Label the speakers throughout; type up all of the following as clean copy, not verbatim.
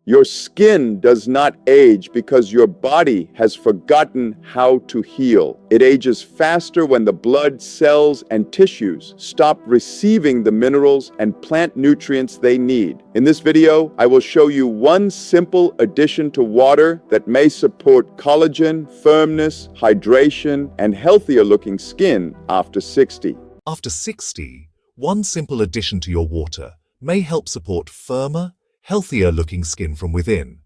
Speaker 1: Your skin does not age because your body has forgotten how to heal. It ages faster when the blood, cells, and tissues stop receiving the minerals and plant nutrients they need. In this video, I will show you one simple addition to water that may support collagen, firmness, hydration, and healthier looking skin after 60.
Speaker 2: After 60, one simple addition to your water may help support firmer, healthier-looking skin from within.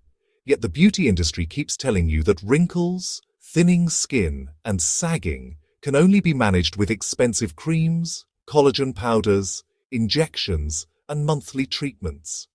Speaker 2: Yet the beauty industry keeps telling you that wrinkles, thinning skin, and sagging can only be managed with expensive creams, collagen powders, injections, and monthly treatments.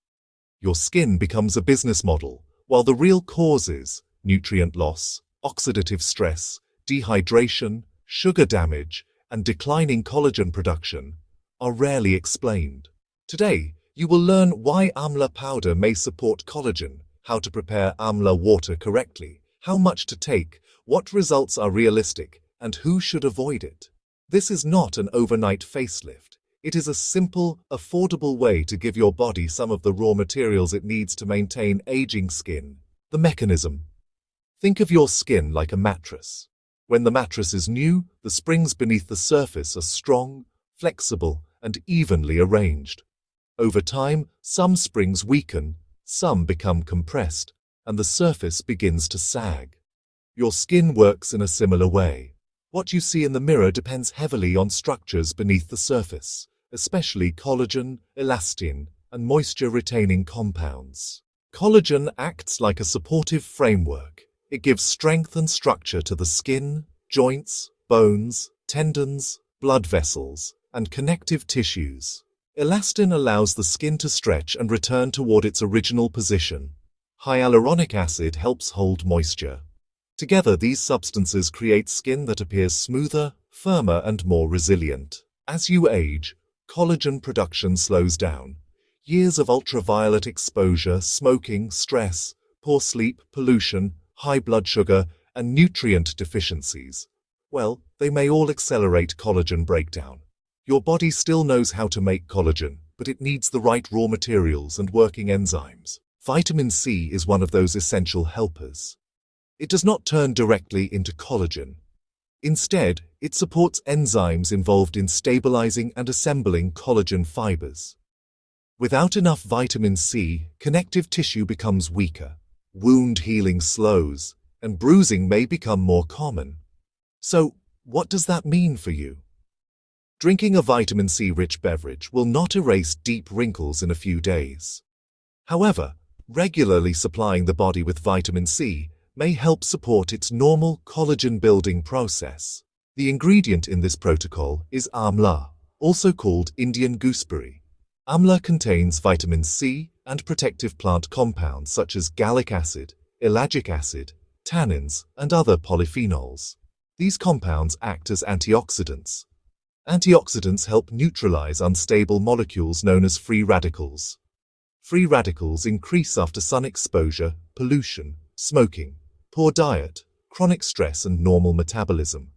Speaker 2: Your skin becomes a business model, while the real causes, nutrient loss, oxidative stress, dehydration, sugar damage, and declining collagen production, are rarely explained. Today, you will learn why Amla powder may support collagen, how to prepare Amla water correctly, how much to take, what results are realistic, and who should avoid it. This is not an overnight facelift. It is a simple, affordable way to give your body some of the raw materials it needs to maintain aging skin. The mechanism. Think of your skin like a mattress. When the mattress is new, the springs beneath the surface are strong, flexible, and evenly arranged. Over time, some springs weaken, some become compressed, and the surface begins to sag. Your skin works in a similar way. What you see in the mirror depends heavily on structures beneath the surface, especially collagen, elastin, and moisture-retaining compounds. Collagen acts like a supportive framework. It gives strength and structure to the skin, joints, bones, tendons, blood vessels, and connective tissues. Elastin allows the skin to stretch and return toward its original position. Hyaluronic acid helps hold moisture. Together, these substances create skin that appears smoother, firmer, and more resilient. As you age, collagen production slows down. Years of ultraviolet exposure, smoking, stress, poor sleep, pollution, high blood sugar, and nutrient deficiencies, well, they may all accelerate collagen breakdown. Your body still knows how to make collagen, but it needs the right raw materials and working enzymes. Vitamin C is one of those essential helpers. It does not turn directly into collagen. Instead, it supports enzymes involved in stabilizing and assembling collagen fibers. Without enough vitamin C, connective tissue becomes weaker, wound healing slows, and bruising may become more common. So, what does that mean for you? Drinking a vitamin C-rich beverage will not erase deep wrinkles in a few days. However, regularly supplying the body with vitamin C may help support its normal collagen-building process. The ingredient in this protocol is Amla, also called Indian gooseberry. Amla contains vitamin C and protective plant compounds such as gallic acid, ellagic acid, tannins, and other polyphenols. These compounds act as antioxidants. Antioxidants help neutralize unstable molecules known as free radicals. Free radicals increase after sun exposure, pollution, smoking, poor diet, chronic stress, and normal metabolism.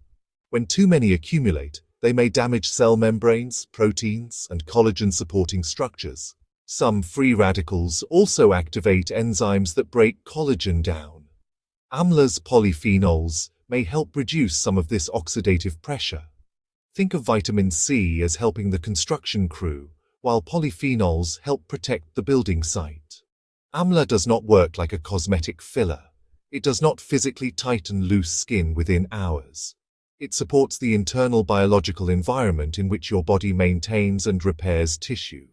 Speaker 2: When too many accumulate, they may damage cell membranes, proteins, and collagen-supporting structures. Some free radicals also activate enzymes that break collagen down. Amla's polyphenols may help reduce some of this oxidative pressure. Think of vitamin C as helping the construction crew, while polyphenols help protect the building site. Amla does not work like a cosmetic filler. It does not physically tighten loose skin within hours. It supports the internal biological environment in which your body maintains and repairs tissue.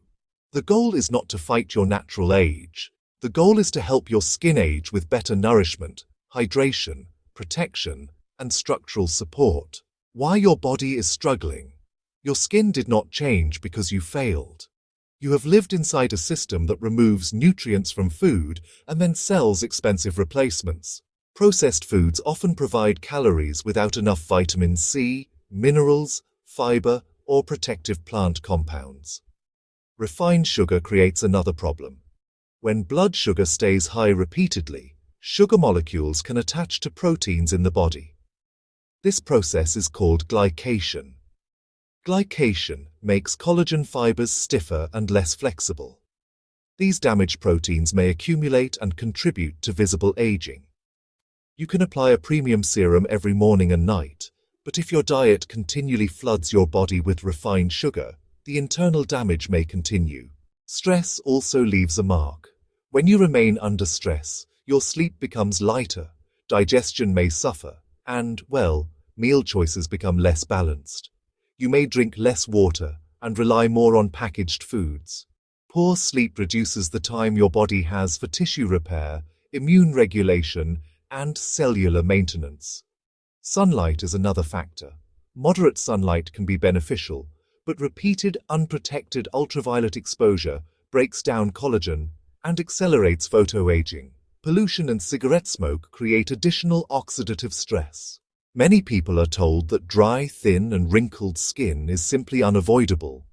Speaker 2: The goal is not to fight your natural age. The goal is to help your skin age with better nourishment, hydration, protection, and structural support. Why your body is struggling. Your skin did not change because you failed. You have lived inside a system that removes nutrients from food and then sells expensive replacements. Processed foods often provide calories without enough vitamin C, minerals, fiber, or protective plant compounds. Refined sugar creates another problem. When blood sugar stays high repeatedly, sugar molecules can attach to proteins in the body. This process is called glycation. Glycation makes collagen fibers stiffer and less flexible. These damaged proteins may accumulate and contribute to visible aging. You can apply a premium serum every morning and night, but if your diet continually floods your body with refined sugar, the internal damage may continue. Stress also leaves a mark. When you remain under stress, your sleep becomes lighter, digestion may suffer, and, well, meal choices become less balanced. You may drink less water and rely more on packaged foods. Poor sleep reduces the time your body has for tissue repair, immune regulation, and cellular maintenance. Sunlight is another factor. Moderate sunlight can be beneficial, but repeated unprotected ultraviolet exposure breaks down collagen and accelerates photoaging. Pollution and cigarette smoke create additional oxidative stress. Many people are told that dry, thin, and wrinkled skin is simply unavoidable.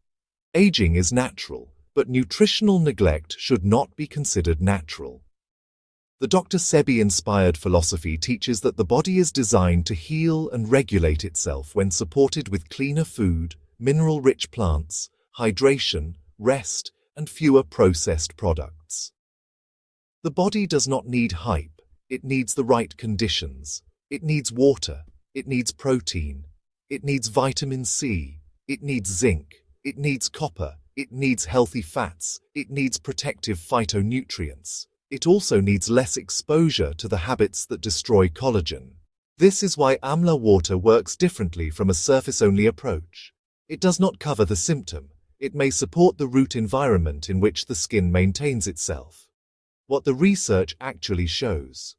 Speaker 2: Aging is natural, but nutritional neglect should not be considered natural. The Dr. Sebi-inspired philosophy teaches that the body is designed to heal and regulate itself when supported with cleaner food, mineral-rich plants, hydration, rest, and fewer processed products. The body does not need hype, it needs the right conditions. It needs water, it needs protein, it needs vitamin C, it needs zinc, it needs copper, it needs healthy fats, it needs protective phytonutrients. It also needs less exposure to the habits that destroy collagen. This is why Amla water works differently from a surface-only approach. It does not cover the symptom. It may support the root environment in which the skin maintains itself. What the research actually shows.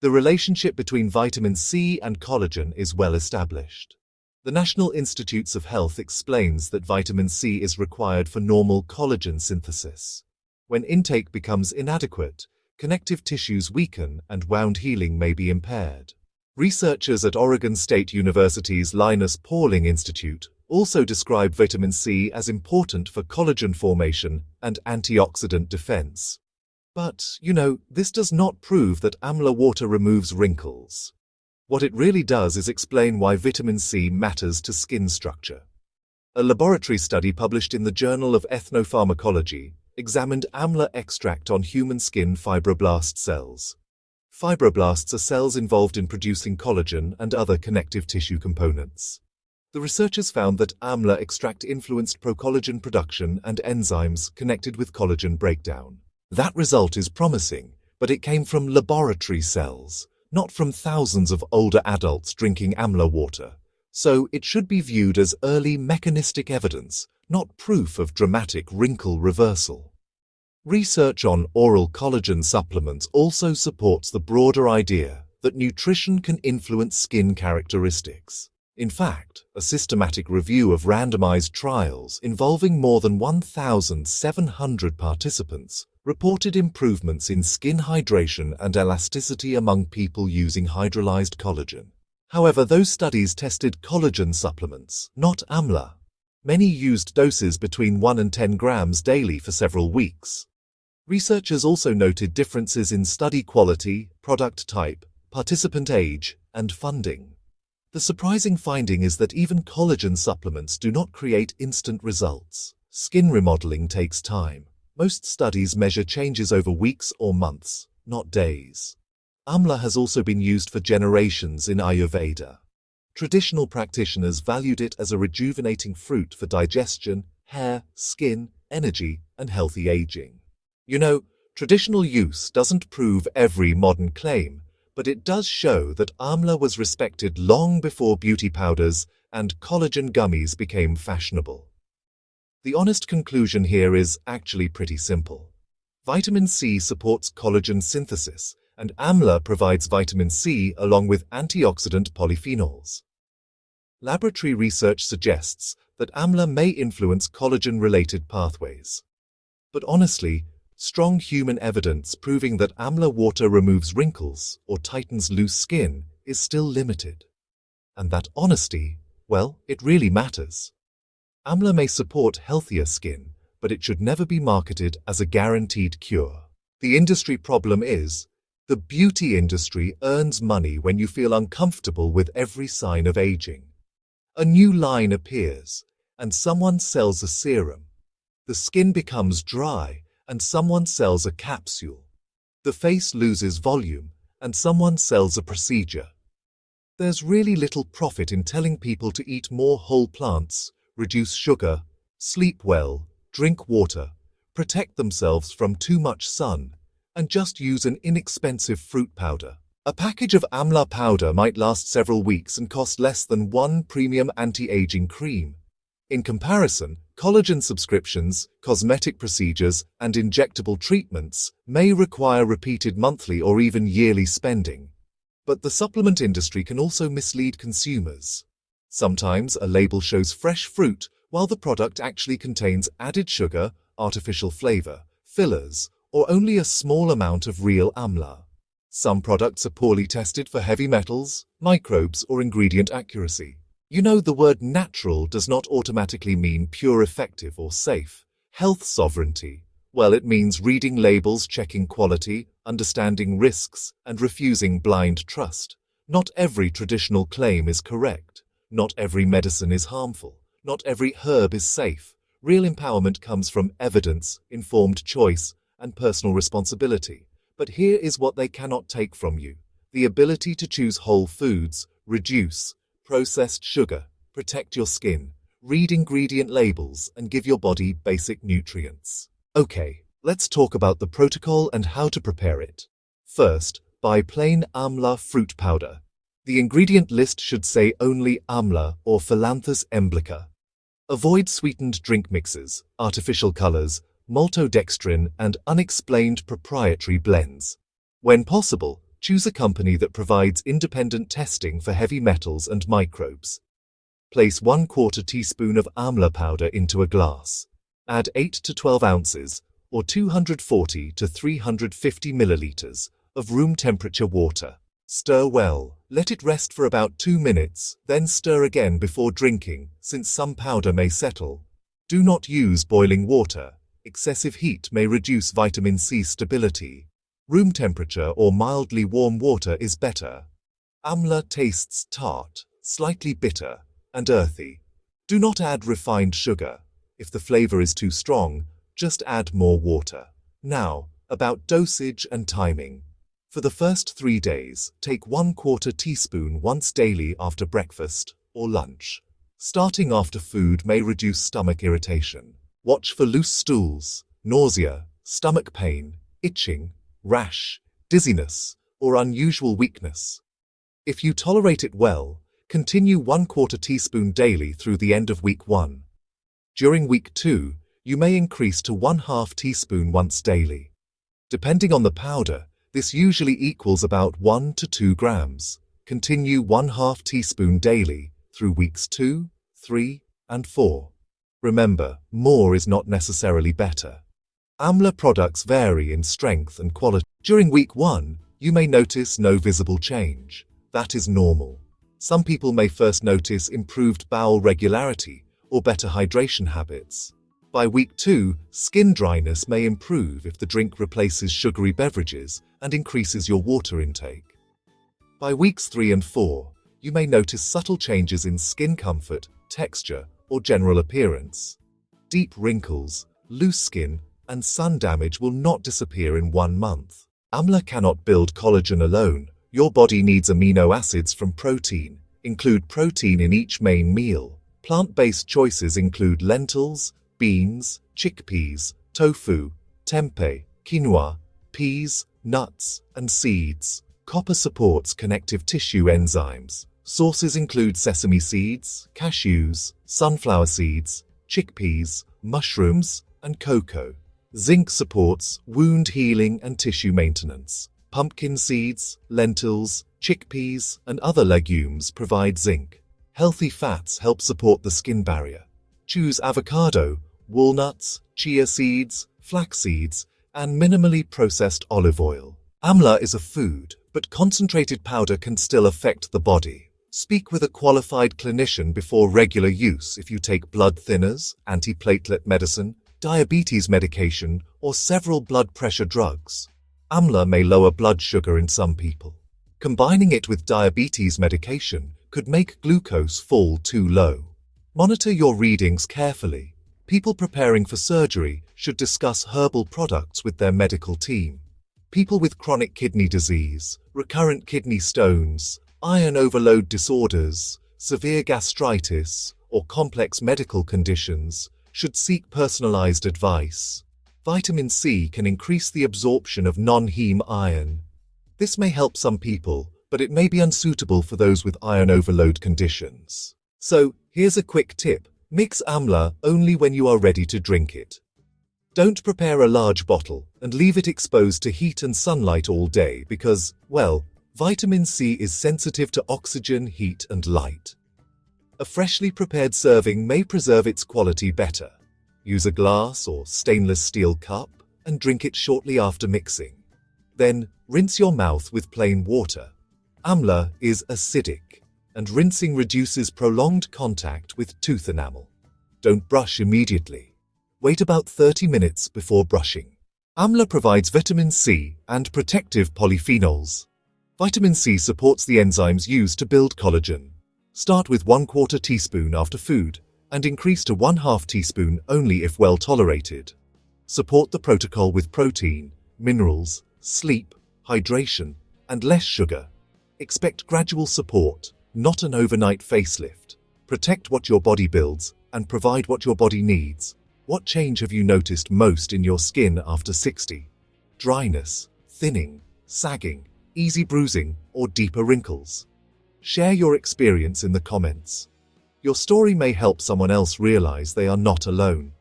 Speaker 2: The relationship between vitamin C and collagen is well established. The National Institutes of Health explains that vitamin C is required for normal collagen synthesis. When intake becomes inadequate, connective tissues weaken and wound healing may be impaired. Researchers at Oregon State University's Linus Pauling Institute also describe vitamin C as important for collagen formation and antioxidant defense. But, this does not prove that Amla water removes wrinkles. What it really does is explain why vitamin C matters to skin structure. A laboratory study published in the Journal of Ethnopharmacology examined Amla extract on human skin fibroblast cells. Fibroblasts are cells involved in producing collagen and other connective tissue components. The researchers found that Amla extract influenced procollagen production and enzymes connected with collagen breakdown. That result is promising, but it came from laboratory cells, not from thousands of older adults drinking Amla water. So it should be viewed as early mechanistic evidence, not proof of dramatic wrinkle reversal. Research on oral collagen supplements also supports the broader idea that nutrition can influence skin characteristics. In fact, a systematic review of randomized trials involving more than 1,700 participants reported improvements in skin hydration and elasticity among people using hydrolyzed collagen. However, those studies tested collagen supplements, not Amla. Many used doses between 1 and 10 grams daily for several weeks. Researchers also noted differences in study quality, product type, participant age, and funding. The surprising finding is that even collagen supplements do not create instant results. Skin remodeling takes time. Most studies measure changes over weeks or months, not days. Amla has also been used for generations in Ayurveda. Traditional practitioners valued it as a rejuvenating fruit for digestion, hair, skin, energy, and healthy aging. Traditional use doesn't prove every modern claim, but it does show that Amla was respected long before beauty powders and collagen gummies became fashionable. The honest conclusion here is actually pretty simple. Vitamin C supports collagen synthesis, and Amla provides vitamin C along with antioxidant polyphenols. Laboratory research suggests that Amla may influence collagen-related pathways. But honestly, strong human evidence proving that Amla water removes wrinkles or tightens loose skin is still limited. And that honesty, well, it really matters. Amla may support healthier skin, but it should never be marketed as a guaranteed cure. The industry problem is, the beauty industry earns money when you feel uncomfortable with every sign of aging. A new line appears, and someone sells a serum. The skin becomes dry, and someone sells a capsule. The face loses volume, and someone sells a procedure. There's really little profit in telling people to eat more whole plants, reduce sugar, sleep well, drink water, protect themselves from too much sun, and just use an inexpensive fruit powder. A package of Amla powder might last several weeks and cost less than one premium anti-aging cream. In comparison, collagen subscriptions, cosmetic procedures, and injectable treatments may require repeated monthly or even yearly spending. But the supplement industry can also mislead consumers. Sometimes a label shows fresh fruit while the product actually contains added sugar, artificial flavor, fillers, or only a small amount of real amla. Some products are poorly tested for heavy metals, microbes, or ingredient accuracy. You know, the word natural does not automatically mean pure, effective, or safe. Health sovereignty, well, it means reading labels, checking quality, understanding risks, and refusing blind trust. Not every traditional claim is correct. Not every medicine is harmful. Not every herb is safe. Real empowerment comes from evidence, informed choice, and personal responsibility. But here is what they cannot take from you: the ability to choose whole foods, reduce processed sugar, protect your skin, read ingredient labels, and give your body basic nutrients. Okay, let's talk about the protocol and how to prepare it. First, buy plain Amla fruit powder. The ingredient list should say only Amla or Philanthus emblica. Avoid sweetened drink mixes, artificial colors, maltodextrin, and unexplained proprietary blends. When possible, choose a company that provides independent testing for heavy metals and microbes. Place 1/4 teaspoon of Amla powder into a glass. Add 8 to 12 ounces, or 240 to 350 milliliters, of room temperature water. Stir well, let it rest for about 2 minutes, then stir again before drinking, since some powder may settle. Do not use boiling water. Excessive heat may reduce vitamin C stability. Room temperature or mildly warm water is better. Amla tastes tart, slightly bitter, and earthy. Do not add refined sugar. If the flavor is too strong, just add more water. Now, about dosage and timing. For the first 3 days, take 1/4 teaspoon once daily after breakfast or lunch. Starting after food may reduce stomach irritation. Watch for loose stools, nausea, stomach pain, itching, rash, dizziness, or unusual weakness. If you tolerate it well, continue 1/4 teaspoon daily through the end of week 1. During week 2, you may increase to 1/2 teaspoon once daily. Depending on the powder, this usually equals about 1 to 2 grams. Continue 1/2 teaspoon daily through weeks 2, 3, and 4. Remember, more is not necessarily better. Amla products vary in strength and quality. During week 1, you may notice no visible change. That is normal. Some people may first notice improved bowel regularity or better hydration habits. By week 2, skin dryness may improve if the drink replaces sugary beverages and increases your water intake. By weeks 3 and 4, you may notice subtle changes in skin comfort, texture, or general appearance. Deep wrinkles, loose skin, and sun damage will not disappear in 1 month. Amla cannot build collagen alone. Your body needs amino acids from protein. Include protein in each main meal. Plant-based choices include lentils, beans, chickpeas, tofu, tempeh, quinoa, peas, nuts, and seeds. Copper supports connective tissue enzymes. Sources include sesame seeds, cashews, sunflower seeds, chickpeas, mushrooms, and cocoa. Zinc supports wound healing and tissue maintenance. Pumpkin seeds, lentils, chickpeas, and other legumes provide zinc. Healthy fats help support the skin barrier. Choose avocado, walnuts, chia seeds, flax seeds, and minimally processed olive oil. Amla is a food, but concentrated powder can still affect the body. Speak with a qualified clinician before regular use if you take blood thinners, antiplatelet medicine, diabetes medication, or several blood pressure drugs. Amla may lower blood sugar in some people. Combining it with diabetes medication could make glucose fall too low. Monitor your readings carefully. People preparing for surgery should discuss herbal products with their medical team. People with chronic kidney disease, recurrent kidney stones, iron overload disorders, severe gastritis, or complex medical conditions should seek personalized advice. Vitamin C can increase the absorption of non-heme iron. This may help some people, but it may be unsuitable for those with iron overload conditions. So, here's a quick tip. Mix Amla only when you are ready to drink it. Don't prepare a large bottle and leave it exposed to heat and sunlight all day because, well, vitamin C is sensitive to oxygen, heat, and light. A freshly prepared serving may preserve its quality better. Use a glass or stainless steel cup and drink it shortly after mixing. Then, rinse your mouth with plain water. Amla is acidic, and rinsing reduces prolonged contact with tooth enamel. Don't brush immediately. Wait about 30 minutes before brushing. Amla provides vitamin C and protective polyphenols. Vitamin C supports the enzymes used to build collagen. Start with 1/4 teaspoon after food and increase to 1/2 teaspoon only if well tolerated. Support the protocol with protein, minerals, sleep, hydration, and less sugar. Expect gradual support, not an overnight facelift. Protect what your body builds and provide what your body needs. What change have you noticed most in your skin after 60? Dryness, thinning, sagging, easy bruising, or deeper wrinkles? Share your experience in the comments. Your story may help someone else realize they are not alone.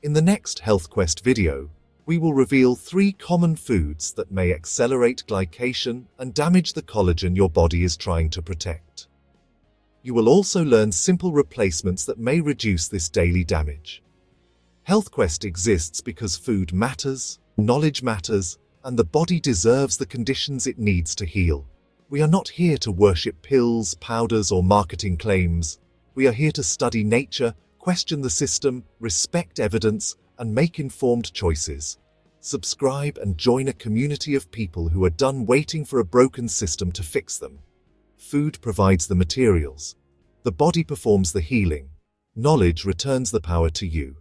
Speaker 2: In the next HealthQuest video, we will reveal 3 common foods that may accelerate glycation and damage the collagen your body is trying to protect. You will also learn simple replacements that may reduce this daily damage. HealthQuest exists because food matters, knowledge matters, and the body deserves the conditions it needs to heal. We are not here to worship pills, powders, or marketing claims. We are here to study nature, question the system, respect evidence, and make informed choices. Subscribe and join a community of people who are done waiting for a broken system to fix them. Food provides the materials. The body performs the healing. Knowledge returns the power to you.